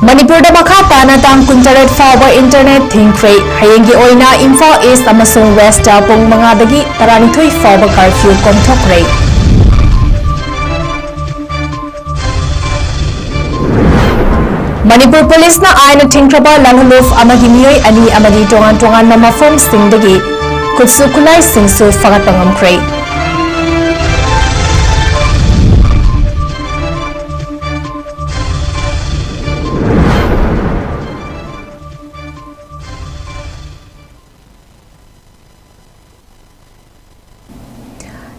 Manipur da makha pana tang kuntaret fawa internet thingkre hayengi oina Imphal East amasung West da pung manga dagi taranithui fawa curfew komthokre. Manipur police na aina thingkraba lalhaluf amagi miyoi ani amagi tongan na mafom singdagi 𝐋𝐢𝐯𝐞 𝐍𝐞𝐰𝐬 fagatpangamkre.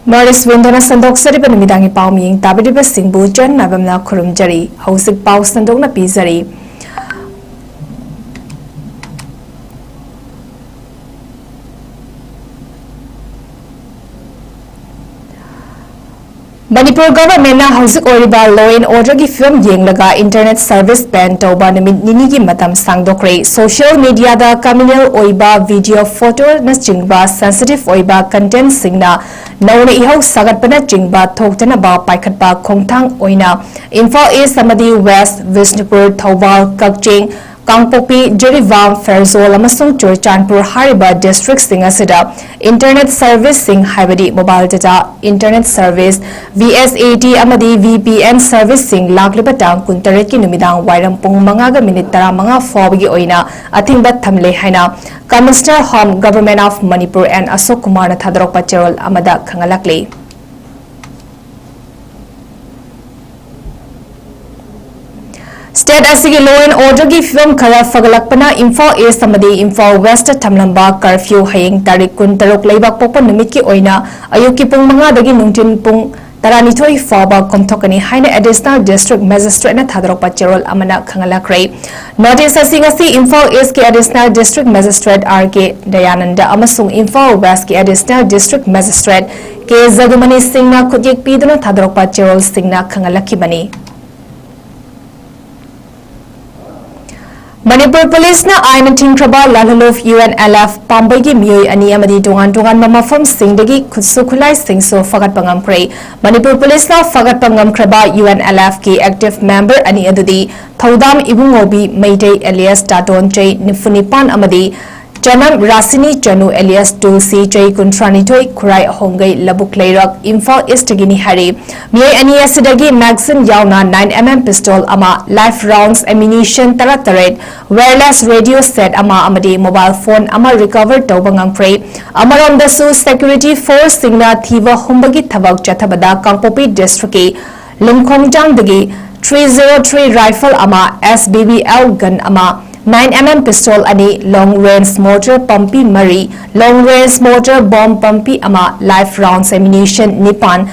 Norris Windona Sandok Sari Panamidangi Pauming Tabidi Singbu Jan Mabamna Kurumjari Hausik Pau Sandok na Pizari Manipur government na hausik oriba law and order gi film yenglaga internet service ban tawba namit nini gi matam sangdokre social media da communal oiba video photo na chingba sensitive oiba content singna nauna ihau sagatpana chingba thoktana ba paikhatpa khongthang oina Imphal East samadi West Vishnupur Thawal Kakching Kangpopi Jerivam Ferzol amasung Churchanpur Hariba district sing asida internet service sing haibadi mobile data internet service VSAT amadi VPN service sing lagliba tang kuntaret ki numidang wairam pung manga ga minute tara manga fawgi oina athingba thamle haina Commissioner Home Government of Manipur and Ashok Kumar na thadrok pachirol amada khangalakle. State asigi law and order gi film khara fagalakpana Imphal East samadi Imphal West thamlamba curfew hayeng tarik kun tarok leibak pokpa numit ki oina ayuki pung manga dagi nungtin pung taranithoi fawba komthokani haina additional district magistrate na thadrok pachirol amana khangalakre notice asingasi Imphal East ki additional district magistrate RK Dayananda amasung Imphal West ki additional district magistrate 𝐶𝐲𝐸𝐬 singna khudyek piduna thadrok pachirol singna khangalaki bani. Manipur police na aina thingkraba lalhaluf UNLF pambagi miyoi ani amadi tongan mamafam singdagi 𝐋𝐢𝐯𝐞 fagatpangamkre Manipur police na fagatpangamkraba UNLF ki active member ani adudi thaudam ibungobi meitei alias 𝗪𝗏𝗪𝗪 95 amadi Janam Rasini Chanu alias 𝗪𝗪𝗪𝗪 Kurai Hongai Labuk Leirak Imphal East gini hari miyai ani asidagi magazine yauna 9mm pistol ama live rounds ammunition tarat wireless radio set ama amadi mobile phone ama recover tawbangamkre amarom dasu security force singna thiba humbagi thabak chathabada Kangpopi district ki Lumkhongjang dagi 303 rifle ama SBBL gun ama 9mm pistol ani long range mortar pumpy mari long range mortar bomb pumpy ama live rounds ammunition nipan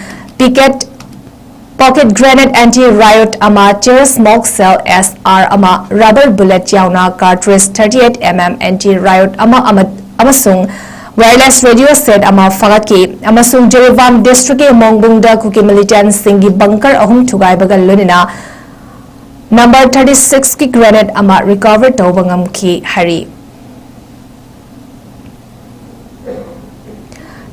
pocket grenade anti riot ama tear smoke cell SR ama rubber bullet yauna cartridge 38mm anti riot ama amasung wireless radio set ama fagatki amasung Jerivam district ke Mongbungda kuki militant singi bunker ahum thugai bagal lunina Number 36 ki grenade ama recover tawbangamki hari.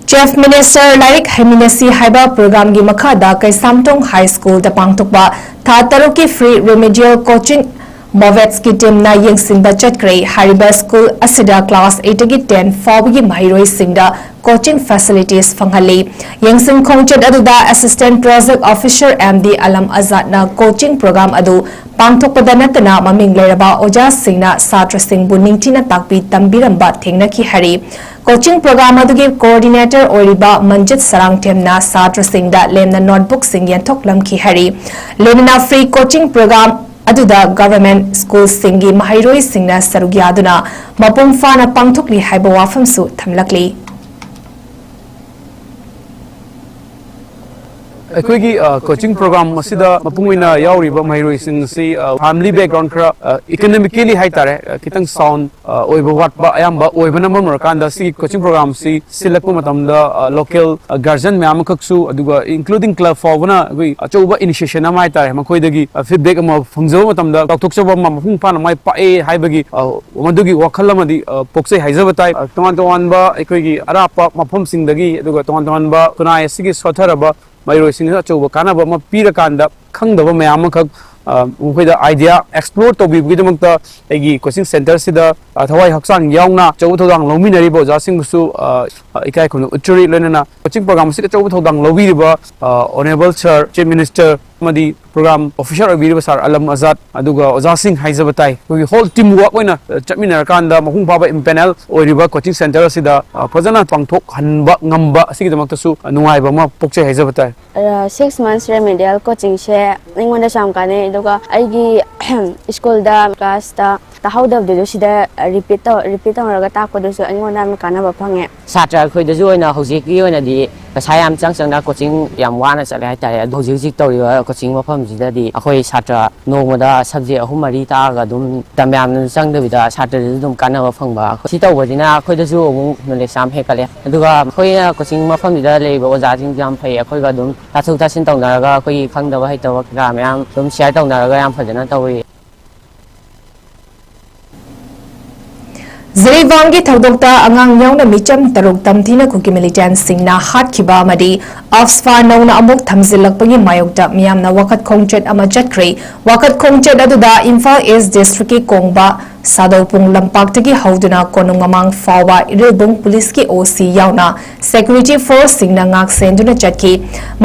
Chief Minister Larik Heminasi Haiba program gi makhada 𝐶𝐢𝐯𝐞 High School da pangthokba tha taruki free remedial coaching Movets ki team na yengsinba chatkre hariba school asida class 8 gi 10 fawgi mahiroi singda coaching facilities fanghali yengsin khongchet aduda assistant project officer MD Alam Azad na coaching program adu pangthokpada natana maming leraba oja singna satra singbu ningtina takpi tambiramba thengna ki hari coaching program adu gi coordinator oriba Manjit Sarang temna satra singda lemna notebook sing yanthok lam ki hari lemna free coaching program aduda government school singi mahiroi singna sarugyaduna mapum fana pangthokli haiba wafam su thamlakli ꯑꯩꯈꯣꯏꯒꯤ coaching program ꯑꯁꯤꯗ ꯃꯄꯨꯡ ꯑꯣꯏꯅ ꯌꯥꯎꯔꯤꯕ ꯃꯍꯩꯔꯣꯏꯁꯤꯡ ꯑꯁꯤ family background ꯈꯔ economically ꯍꯥꯏꯇꯥꯔꯦ ꯈꯤꯇꯪ sound ꯑꯣꯏꯕ ꯋꯥꯠꯄ ꯑꯌꯥꯝꯕ ꯑꯣꯏꯕꯅ ꯃꯔꯝ ꯑꯣꯏꯔꯀꯥꯟꯗ ꯁꯤꯒꯤ coaching program ꯁꯤ ꯁꯤꯜꯂꯛꯄ ꯃꯇꯝꯗ local guardian ꯃꯌꯥꯝ ꯑꯃꯈꯛꯁꯨ ꯑꯗꯨꯒ including club ꯐꯥꯎꯕꯅ ꯑꯩꯈꯣꯏ ꯑꯆꯧꯕ initiation ꯑꯃ ꯍꯥꯏꯇꯥꯔꯦ ꯃꯈꯣꯏꯗꯒꯤ feedback ꯑꯃ ꯐꯪꯖꯕ ꯃꯇꯝꯗ ꯆꯥꯎꯊꯣꯛꯆꯕ ꯑꯃ ꯃꯄꯨꯡ ꯐꯥꯅ ꯃꯥꯏ ꯄꯥꯛꯑꯦ ꯍꯥꯏꯕꯒꯤ ꯃꯗꯨꯒꯤ ꯋꯥꯈꯜ ꯑꯃꯗꯤ ꯄꯣꯛꯆꯩ ꯍꯥꯏꯖꯕ ꯇꯥꯏ ꯇꯣꯉꯥꯟ ꯇꯣꯉꯥꯟꯕ ꯑꯩꯈꯣꯏꯒꯤ ꯑꯔꯥꯞꯄ ꯃꯐꯝꯁꯤꯡꯗꯒꯤ ꯑꯗꯨꯒ ꯇꯣꯉꯥꯟ ꯇꯣꯉꯥꯟꯕ ꯈꯨꯟꯅꯥꯏ ꯑꯁꯤꯒꯤ ꯁꯣꯊꯔꯕ ꯃꯍꯩꯔꯣꯏꯁꯤꯡꯗ ꯑꯆꯧꯕ ꯀꯥꯟꯅꯕ ꯑꯃ ꯄꯤꯔꯀꯥꯟꯗ ꯈꯪꯗꯕ ꯃꯌꯥꯝ ꯑꯃꯈꯛ मुखैदा आइडिया एक्सप्लोर तौबीबगीदमक्ता एगी कोचिंग सेंटर सिदा थवाई हक्सांग यावना चौ थौदांग लौमिनरिबो ओजासिंगसु इकाई खुनु उच्चरी लोनना कोचिंग प्रोग्राम सिदा चौ थौदांग लौबिरिबा ऑनरेबल सर चीफ मिनिस्टर मदी प्रोग्राम ऑफिसर अबिरिबा सर अलम आजाद अदुगा ओजासिंग हाइजबताई कोई होल टीम वर्क ओइना चटमिनरकांदा महुं फाबा इम्पेनल ओइरिबा कोचिंग सेंटर सिदा फजना पांगथोक हनबा ngamba सिगिदमक्तसु नुंगाइबा मा पोकचे हाइजबताई 6 months remedial coaching she ningonda samkane aduga aigi school da class da tahawdab du sida repeat raga takpadu su ningonda am kana ba phange satra khoi da joina hojik ki oina di sayam changchangna coaching yam wana chale hai tare hojik tori coaching mafam sida di akhoi satra nongmoda subject ahum mari ta ga dum tamyam changda bida satra dum kana ba phangba si tawbadina khoi da ju knowledge sam hekale aduga khoi coaching mafam sida leiba oja jing jam phai akhoi ga dum तासुक तासिन तौनारगा कोई खंगदबा हैतबा का ma'am तुम share तौनारगा याम फजना तौई ꯖꯤꯔꯤꯕꯥꯝꯒꯤ ꯊꯧꯗꯣꯛꯇ ꯑꯉꯥꯡ ꯌꯥꯎꯅ ꯃꯤꯆꯝ ꯇꯔꯨꯛ ꯇꯝꯊꯤꯅ ꯈꯨꯟꯒꯤ ꯃꯤꯂꯤꯇꯦꯟꯠꯁꯤꯡꯅ ꯍꯥꯠꯈꯤꯕ ꯑꯃꯗꯤ ꯑꯐꯁꯐꯥ ꯅꯧꯅ ꯑꯃꯨꯛ ꯊꯝꯖꯤꯜꯂꯛꯄꯒꯤ ꯃꯥꯌꯣꯛꯇ ꯃꯤꯌꯥꯝꯅ ꯋꯥꯀꯠ ꯈꯣꯡꯆꯠ ꯑꯃ ꯆꯠꯈ꯭ꯔꯦ ꯋꯥꯀꯠ ꯈꯣꯡꯆꯠ ꯑꯗꯨꯗ ꯏꯝꯐꯥꯜ ꯏꯁ ꯗꯤꯁꯇ꯭ꯔꯤꯛꯀꯤ ꯀꯣꯡꯕ ꯁꯥꯗꯧꯄꯨꯡ ꯂꯝꯄꯥꯛꯇꯒꯤ ꯍꯧꯗꯨꯅ ꯀꯣꯅꯨꯡ ꯃꯃꯥꯡ ꯐꯥꯎꯕ ꯏꯔꯤꯜꯕꯨꯡ ꯄꯨꯂꯤꯁꯀꯤ ꯑꯣꯁꯤ ꯌꯥꯎꯅ ꯁꯦꯀ꯭ꯌꯨꯔꯤꯇꯤ ꯐꯣꯔꯁꯁꯤꯡꯅ ꯉꯥꯛꯁꯦꯟꯗꯨꯅ ꯆꯠꯈꯤ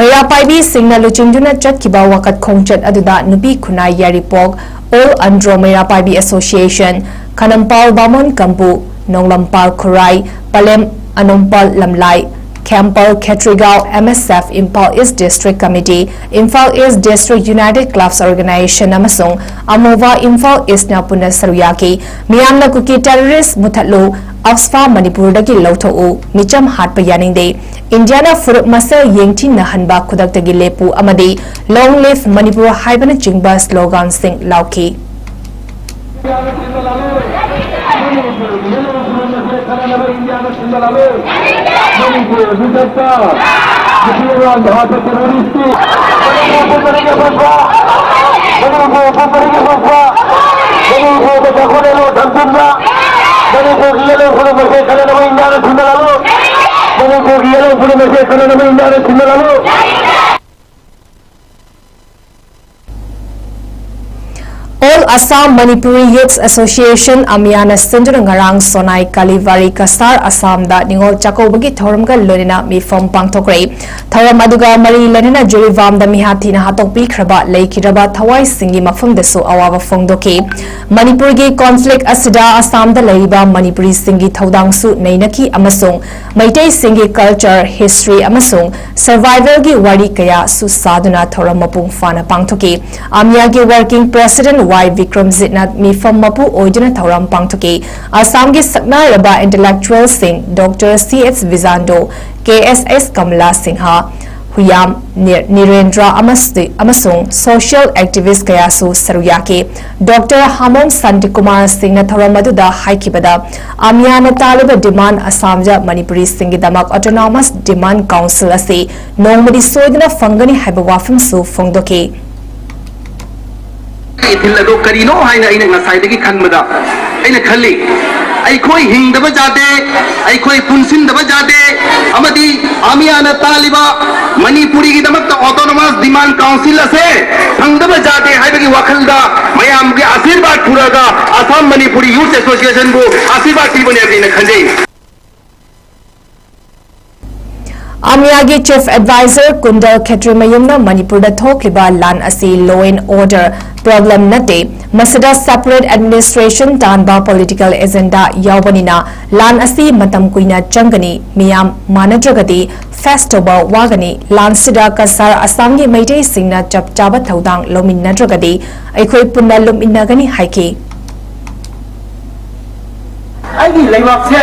ꯃꯩꯔꯥ ꯄꯥꯏꯕꯤꯁꯤꯡꯅ ꯂꯨꯆꯤꯡꯗꯨꯅ ꯆꯠꯈꯤꯕ ꯋꯥꯀꯠ ꯈꯣꯡꯆꯠ ꯑꯗꯨꯗ ꯅꯨꯄꯤ ꯈꯨꯟꯅꯥꯏ ꯌꯥꯏꯔꯤꯄꯣꯛ ꯑꯣꯜ ꯑꯟꯗ꯭ꯔꯣ ꯃꯩꯔꯥ ꯄꯥꯏꯕꯤ ꯑꯦꯁꯣꯁꯤꯌꯦꯁꯟ ꯈꯅꯝꯄꯥꯜ ꯕꯥꯃꯣꯟ Kampu Nonglampal Kurai, Palem Anumpal Lamlai, Campbell Ketrigao MSF Impal East District Committee, Impal East District United Clubs Organization Amasung, Amova Impal East Napuna Saruyaki, Miyamna Kuki Terrorist Mutatlu, Afsfa Manipur Dagi Loto, Micham Hat Payaninde, Indiana Furuk Masel Yingtin Nahanba Kudak Dagi Lepu Amadi, Long Live Manipur Haibana Jingba slogan Sing Lauki. All Assam Manipuri Youths Association Amiana Sinduna Ngarang Sonai Kalivari Kasar Assam da Ningol Chakobagi Thoramga Lonina Mifom Pangtokre Thoram Aduga Mari Lenina Jurivam da Mihatina Hatokpi Kraba Laikiraba Thawai Singi Mafum Desu Awawa Fongdoki Manipurgi conflict Asida Assam da Laiba Manipuri Singi Thodangsu Nainaki Amasung Maitei Singi culture history Amasung survival gi wari kaya su saduna Thoram Mapung Fana Pangtoki Amyagi working president Y 𝐶𝐶 Mifam Mapu Oidina Thauram Pangtoki Assam gi Sakna Raba intellectual Singh Dr. C.H. Vizando KSS Kamala Singha Huyam Nirendra Amasung social activist Kayasu Saruyaki Dr. Hamon Santikumar Singh na Thauram Aduda Haikibada Amyana Taliba demand Assamja Manipuri Singh Damak Autonomous Demand Council Asi Nongmadi Soidina Fangani Haibawafim Su Fongdoki इथिलदो करीनो हाइना इने ngसाइदगी खनमदा इने खल्ली अइखोई हिंगदबा जादे अइखोई पुनसिनदबा जादे अमदी आमियाना तालिबा मणिपुरी की दमक autonomous demand council से फंगदबा जादे हाइबगी वखलदा मयाम के आशीर्वाद पुरागा असम मणिपुरी यूथ एसोसिएशन को आशीर्वाद पीबने इने खंजे Amyagi Chief Advisor Kundal Khetrimayumna Manipur da thokliba lan asi law and order problem nate masada separate administration tanba political agenda yawbanina lan asi matam kuina changani miyam manadragati festival wagani lan sida kasar asamgi maitei singna chap chaba thodang lomin nadragati aikhoi punna lum innagani haiki ai leibak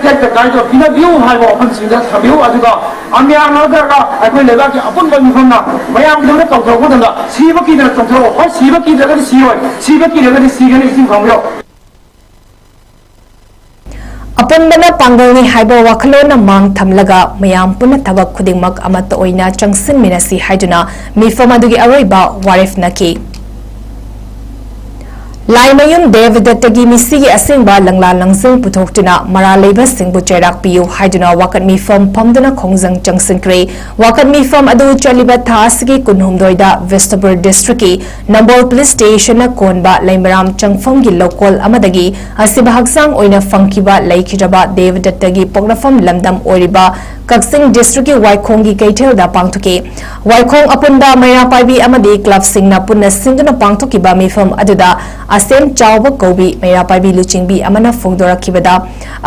Get the kind of view have opens in that view as you go. I'm the another. I will never get upon the Mufana. My am going to talk about the Sivaki the control. What Sivaki the Siva? Sivaki the Sigan is in from you. Upon the Pangani Haibo Wakalona Mang Tamlaga, Mayam Puna Tabak Kudimak Amata Oina Changsin Minasi Haiduna, Mifamadugi Areba, Warif Naki. Laimayum Davidagi Misigi Asingba Langla Langsing Putoktina Maraleba Singbu Cherak Piu Haiduna Wakat Mi from Pomdana 𝐶𝐞𝐬𝐬 𝐁𝐫𝐴 Wakat Mi from Adu Chaliba Tasigi Kunhumdoida Vestibur Districti Number Police Station Konba Laimaram Changfamgi Local Amadagi Asibahaksang Oina Funkiba Laikiraba Davidagi Pognafam Lamdam Oriba 𝐶𝐞𝐬𝐬 District 𝐲𝐿 ꯀꯩꯊꯦꯜꯗ ꯄꯥꯡꯊꯣꯛꯈꯤ ꯋꯥꯏꯈꯣꯡ ꯑꯄꯨꯟꯕ ꯃꯩꯔꯥꯄꯥꯏꯕꯤ ꯑꯃꯗꯤ ꯀ꯭ꯂꯕꯁꯤꯡꯅ ꯄꯨꯟꯅ ꯁꯤꯟꯗꯨꯅ ꯄꯥꯡꯊꯣꯛꯈꯤꯕ ꯃꯤꯐꯝ ꯑꯗꯨꯗ ꯑꯁꯦꯝ ꯆꯥꯎꯕ ꯀꯧꯕꯤ ꯃꯩꯔꯥꯄꯥꯏꯕꯤ ꯂꯨꯆꯤꯡꯕꯤ ꯑꯃꯅ ꯐꯣꯡꯗꯣꯔꯛꯈꯤꯕꯗ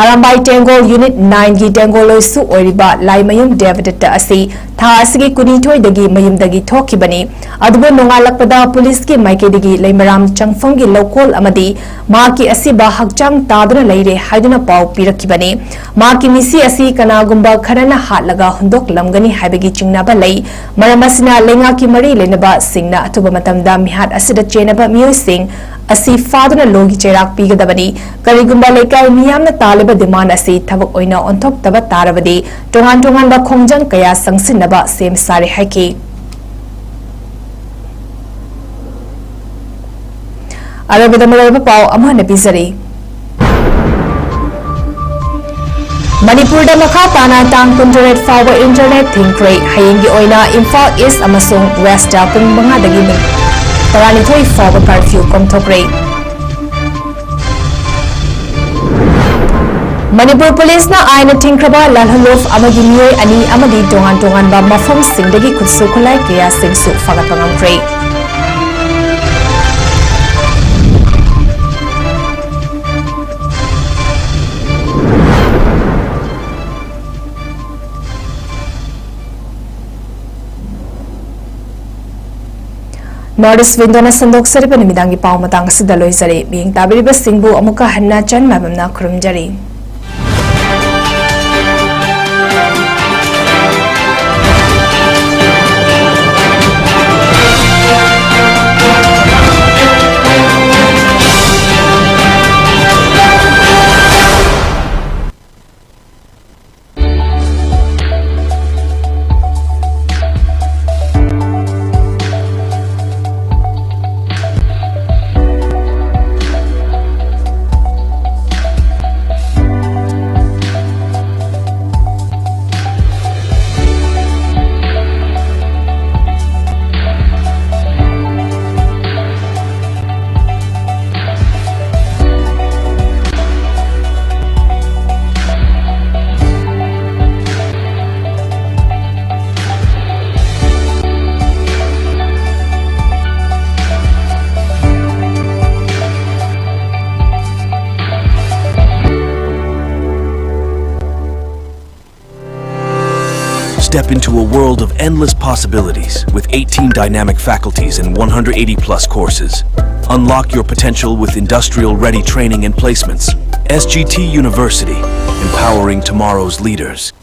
ꯑꯔꯥꯝꯕꯥꯏ ꯇꯦꯡꯒꯣꯜ ꯌꯨꯅꯤꯠ 9ꯒꯤ ꯇꯦꯡꯒꯣꯜꯂꯣꯏꯁꯨ ꯑꯣꯏꯔꯤꯕ ꯂꯥꯏꯃꯌꯨꯝ ꯗꯦꯕꯤꯗꯠꯇ ꯑꯁꯤ ꯊꯥ ꯑꯁꯤꯒꯤ ꯀꯨꯟꯅꯤꯊꯣꯏꯗꯒꯤ ꯃꯌꯨꯝꯗꯒꯤ ꯊꯣꯛꯈꯤꯕꯅꯤ ꯑꯗꯨꯕꯨ ꯅꯣꯡꯉꯥꯜꯂꯛꯄꯗ ꯄꯨꯂꯤꯁꯀꯤ ꯃꯥꯏꯀꯩꯗꯒꯤ ꯂꯩꯃꯔꯥꯝ ꯆꯪꯐꯝꯒꯤ ꯂꯧꯀꯣꯜ ꯑꯃꯗꯤ ꯃꯍꯥꯛꯀꯤ ꯑꯁꯤꯕ ꯍꯛꯆꯥꯡ ꯇꯥꯗꯨꯅ ꯂꯩꯔꯦ ꯍꯥꯏꯗꯨꯅ ꯄꯥꯎ ꯄꯤꯔꯛꯈꯤꯕꯅꯤ ꯃꯍꯥꯛꯀꯤ ꯃꯤꯁꯤ ꯑꯁꯤ ꯀꯅꯥꯒꯨꯝꯕ ꯈꯔꯅ ꯍꯥꯠꯂꯒ ꯍꯨꯟꯗꯣꯛꯂꯝꯒꯅꯤ ꯍꯥꯏꯕꯒꯤ ꯆꯤꯡꯅꯕ ꯂꯩ ꯃꯔꯝ ꯑꯁꯤꯅ ꯂꯩꯉꯥꯛꯀꯤ ꯃꯔꯤ ꯂꯩꯅꯕ ꯁꯤꯡꯅ ꯑꯊꯨꯕ ꯃꯇꯝꯗ ꯃꯤꯍꯥꯠ ꯑꯁꯤꯗ ꯆꯦꯟꯅꯕ ꯃꯤꯑꯣꯏꯁꯤꯡ ꯑꯁꯤ ꯐꯥꯗꯨꯅ ꯂꯣꯒꯤ ꯆꯩꯔꯥꯛ ꯄꯤꯒꯗꯕꯅꯤ ꯀꯔꯤꯒꯨꯝꯕ ꯂꯩꯀꯥꯏ ꯃꯤꯌꯥꯝꯅ ꯇꯥꯜꯂꯤꯕ ꯗꯤꯃꯥꯟ ꯑꯁꯤ ꯊꯕꯛ ꯑꯣꯏꯅ ꯑꯣꯟꯊꯣꯛꯇꯕ ꯇꯥꯔꯕꯗꯤ ꯇꯣꯉꯥꯟ ꯇꯣꯉꯥꯟꯕ ꯈꯣꯡꯖꯪ ꯀꯌꯥ ꯆꯪꯁꯤꯟꯅꯕ ꯁꯦꯝ ꯁꯥꯔꯦ ꯍꯥꯏꯈꯤ ꯑꯔꯣꯏꯕꯗ ꯃꯔꯨꯑꯣꯏꯕ ꯄꯥꯎ ꯑꯃ ꯄꯤꯖꯔꯤ ꯃꯅꯤꯄꯨꯔꯗ ꯃꯈꯥ ꯇꯥꯅ ꯇꯥꯡ 28 ꯐꯥꯎꯕ ꯏꯟꯇꯔꯅꯦꯠ ꯊꯤꯡꯈ꯭ꯔꯦ ꯍꯌꯦꯡꯒꯤ ꯑꯣꯏꯅ ꯏꯝꯐꯥꯜ ꯏꯁ ꯑꯃꯁꯨꯡ ꯋꯦꯁꯇ ꯄꯨꯡ 5ꯗꯒꯤ 12 ꯐꯥꯎꯕ curfew ꯀꯣꯝꯊꯣꯛꯈ꯭ꯔꯦ Manipur Police na aina tingkraba lalhaluf amagi miyoi ani amadi tongan ba mafam singdagi khutsu khulai kaya singsu fagapangamkre Northeast Windona Sandok Sariba Nimidangi Pau Matang Sidaloi Zari being Tabiriba Singbu Amuka Hanna Chan Mabamna Kurumjari Step into a world of endless possibilities with 18 dynamic faculties and 180+ courses. Unlock your potential with industrial-ready training and placements. SGT University, empowering tomorrow's leaders.